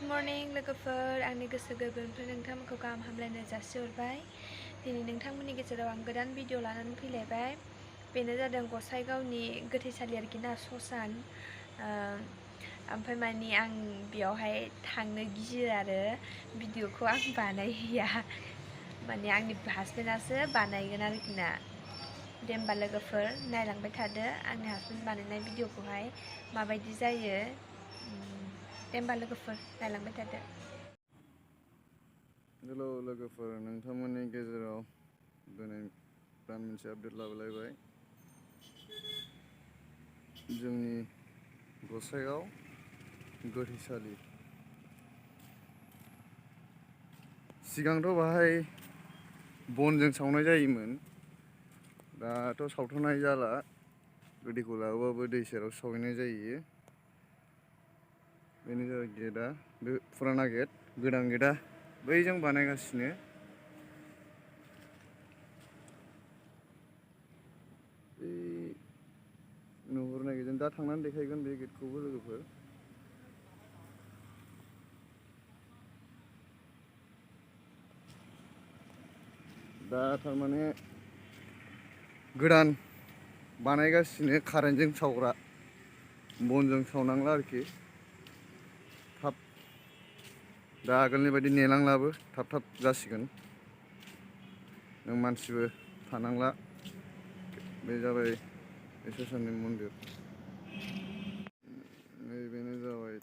Good morning लोगोफोर आंनि गोसो गोरबोनिफ्राय नोंथांमोनखौ गाहाम हामलायनाय जासिहरबाय। दिनै नोंथांमोननि गेजेराव आं गोदान भिडिअ लानानै फैलायबाय। बेनो जादों गसाइगावनि गोथैसालि आरोखि ना ससान। ओमफ्राय माने आं बेयावहाय थांनो गियो आरो भिडिअखौ आं बानायहैया। माने आंनि हासबेन्डआसो बानायगोन आरोखि ना। दे होमबा लोगोफोर नायलांबाय थादो आंनि हासबेन्ड बानायनाय भिडिअखौहाय माबायदि जायो। दे होमबा लोगोफोर नायलांबाय थादो। हेल' लोगोफोर, नोंथांमोननि गेजेराव दिनै गोदान मोनसे आपडेट लाबोलायबाय। जोंनि गसाइगाव गोथैसालि। सिगांथ' बाहाय बनजों सावनाय जायोमोन, दाथ' सावथ'नाय जाला। गोथैखौ लाबोबाबो दै सेराव सावहैनाय जायो। बेनो जाबाय गेटआ, बे फुराना गेट। गोदान गेटआ बैजों बानायगासिनो। नुहुरनो नागिरदों, दा थांनानै देखायगोन बे गेटखौबो लोगोफोर। दा थारमाने गोदान बानायगासिनो, कारेन्टजों सावग्रा। बनजों सावनांला आरोखि। थाब दा आगोलनि बायदि नेनांलाबो, थाब थाब जासिगोन। नों मानसिबो थानांला। बे जाबाय सोसाननि मन्दिर। नैबेनो जाबाय,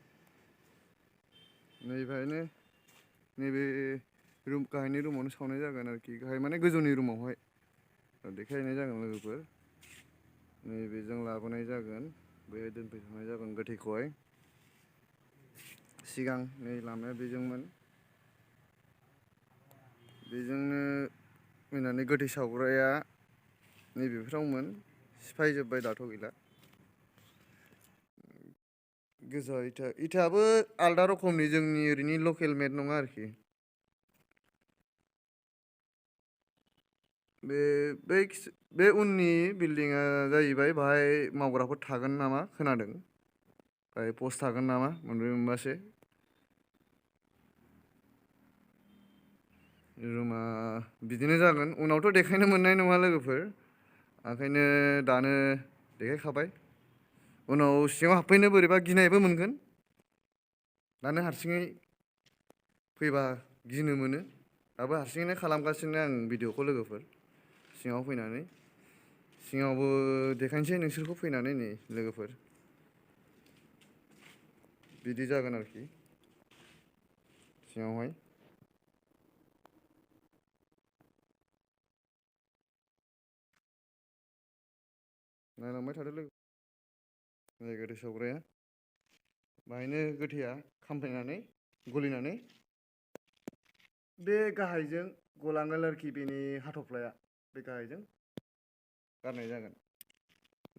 नैबेहायनो नैबे गाहायनि रुमावनो सावनाय जागोन आरोखि। गाहाय माने गोजौनि रुमावहाय देखायहैनाय जागोन लोगोफोर। नैबेजों लाबोनाय जागोन, बेहाय दोनफैखांनाय जागोन गोथैखौहाय। सिगां नै लामाया बेजोंमोन, बेजोंनो फैनानै गोथै सावग्राया नैबेफोरावमोन। सिफायजोब्बाय, दाथ' गैला। गोजा इथायाबो आलदा रोखोमनि, जोंनि ओरैनि लकेल मेड नङा आरोखि। बे उननि बिल्डिंआ जाहैबाय, बाहाय मावग्राफोर थागोन नामा खोनादों। बाहाय पस्ट थागोन नामा, मोनब्रै मोनबासो। रुमा बिदिनो जागोन। उनावथ' देखायनो मोननाय नङा लोगोफोर, ओंखायनो दानो देखायखाबाय। उनाव सिङाव हाबफैनो बोरैबा गिनायबो मोनगोन। दानो हारसिङै फैबा गिनो मोनो। दाबो हारसिङैनो खालामगासिनो आं भिडिअखौ लोगोफोर। सिङाव फैनानै सिङावबो देखायनोसै नोंसोरखौ फैनानै नै लोगोफोर। बिदि जागोन आरोखि सिङावहाय। नायलांबाय थादो लोगो। नै गोथै सावग्राया, बाहायनो गोथैया खामफैनानै गलिनानै बे गाहायजों गलांगोन आरोखि। बेनि हाथफ्लाया बे गाहायजों गारनाय जागोन।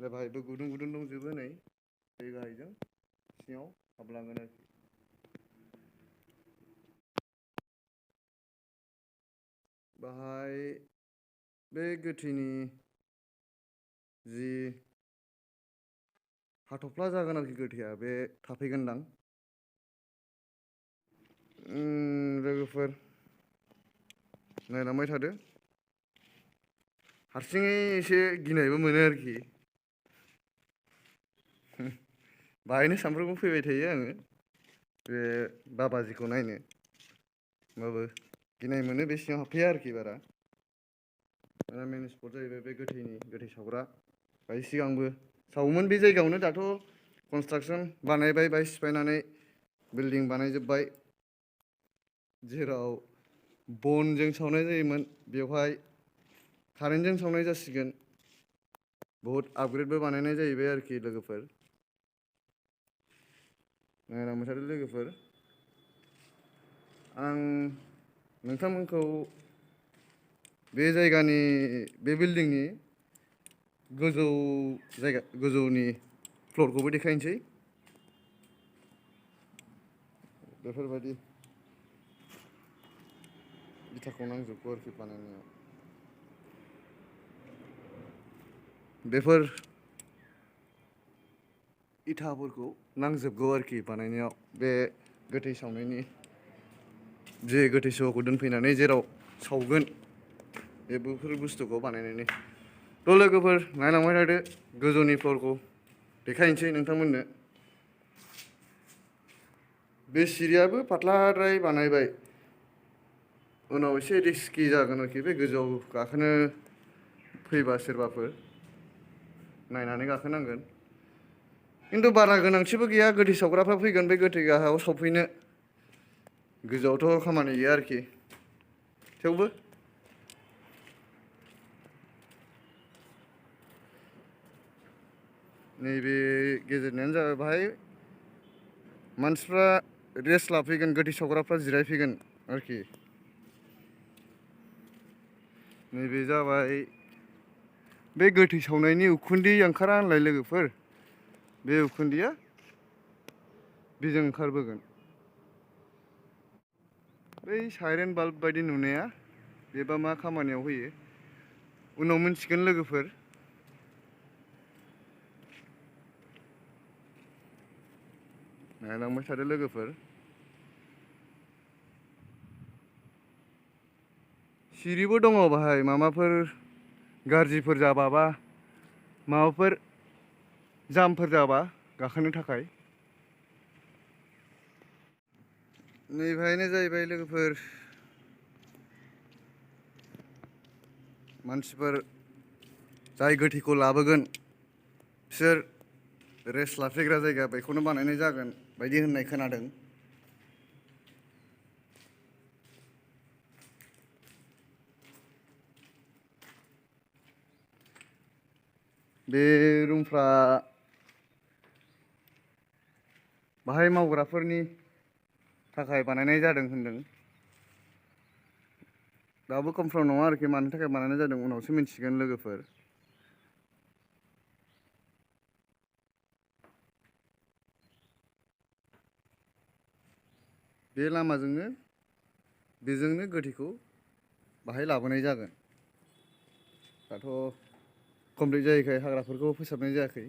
बाहायबो गुदुं गुदुं दंजोबो, नै बे गाहायजों सिङाव हाबलांगोन आरोखि। बाहाय बे गोथैनि जि हाथफ्ला जागोन आरोखि, गोथैया बे थाफैगोनदां। लोगोफोर नायलांबाय थादो। हारसिङै एसे गिनायबो मोनो आरोखि। बाहायनो सामफ्रोमबो फैबाय थायो आङो बे बाबाजिखौ नायनो, होमबाबो गिनाय मोनो। बे सिङाव हाबफैया आरोखि बारा। मेन स्पट जाहैबाय बे गोथै सावग्रा। बाहाय सिगांबो सावोमोन बे जायगायावनो। दाथ' कनस्ट्राक्सन बानायबाय, बाहाय सिफायनानै बिल्डिं बानायजोब्बाय। जेराव बनजों सावनाय जायोमोन, बेवहाय कारेन्टजों सावनाय जासिगोन। बहुद आपग्रेडबो बानायनाय जाहैबाय आरोखि लोगोफोर। नायलांबाय थादो लोगोफोर। आं नोंथांमोनखौ बे जायगानि, बे बिल्डिंनि गोजौनि फ्लरखौबो देखायनोसै। बेफोरबायदि इथाखौ नांजोबगौ आरोखि बानायनायाव। बेफोर इथाफोरखौ नांजोबगौ आरोखि बानायनायाव। बे गोथै सावनायनि जे गोथै सहखौ दोनफैनानै जेराव सावगोन बेफोर बुस्थुखौ बानायनायनि थ' लोगोफोर नायलांबाय थादो गोजौनि फ्लरखौ देखायनोसै नोंथांमोननो बे सिरियाबो पातलाद्राय बानायबाय उनाव एसे रिस्कि जागोन आरोखि बे गोजौआव गाखोनो फैबा सोरबाफोर नायनानै गाखोनांगोन खिन्थु बारा गोनांथिबो गैया गोथै सावग्राफ्रा फैगोन बे गोथै गाहायाव सावफैनो गोजौआवथ' खामानि गैया आरोखि थेवबो नैबे गेजेरनियानो जाबाय बाहाय मानसिफ्रा रेस्ट लाफैगोन गोथै सावग्राफ्रा जिरायफैगोन आरोखि नैबे जाबाय बे गोथै सावनायनि उखुन्दै ओंखारा होनलाय लोगोफोर बे उखुन्दैया बेजों ओंखारबोगोन बै साइरेन बाल्ब बायदि नुनाया बेबा मा खामानियाव होयो उनाव मिन्थिगोन लोगोफोर नायलांबाय थादो लोगोफोर सिरिबो दङ बाहाय माबाफोर गाज्रिफोर जाबाबा माबाफोर जामफोर जाबा गाखोनो थाखाय नैबेहायनो जाहैबाय लोगोफोर मानसिफोर जाय गोथैखौ लाबोगोन बिसोर रेस्ट लाफैग्रा जायगा बेखौनो बानायनाय जागोन बायदि होननाय खोनादों बे रुमफ्रा बाहाय मावग्राफोरनि थाखाय बानायनाय जादों होनदों दाबो कनफार्म नङा आरोखि मानि थाखाय बानायनाय जादों उनावसो मिन्थिगोन लोगोफोर बे लामाजोंनो बेजोंनो गोथैखौ बाहाय लाबोनाय जागोन दाथ' कमप्लिट जायैखाय हाग्राफोरखौ फोसाबनाय जायाखै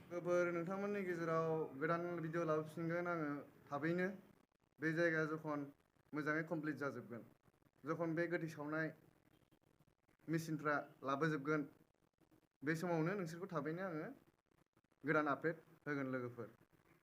लोगोफोर नोंथांमोननि गेजेराव गोदान भिडिअ लाबोफिनगोन आङो थाबैनो बे जायगाया जखन मोजाङै कमप्लिट जाजोबगोन जखन बे गोथै सावनाय मेचिनफ्रा लाबोजोबगोन बे समावनो नोंसोरखौ थाबैनो आङो गोदान आपडेट होगोन लोगोफोर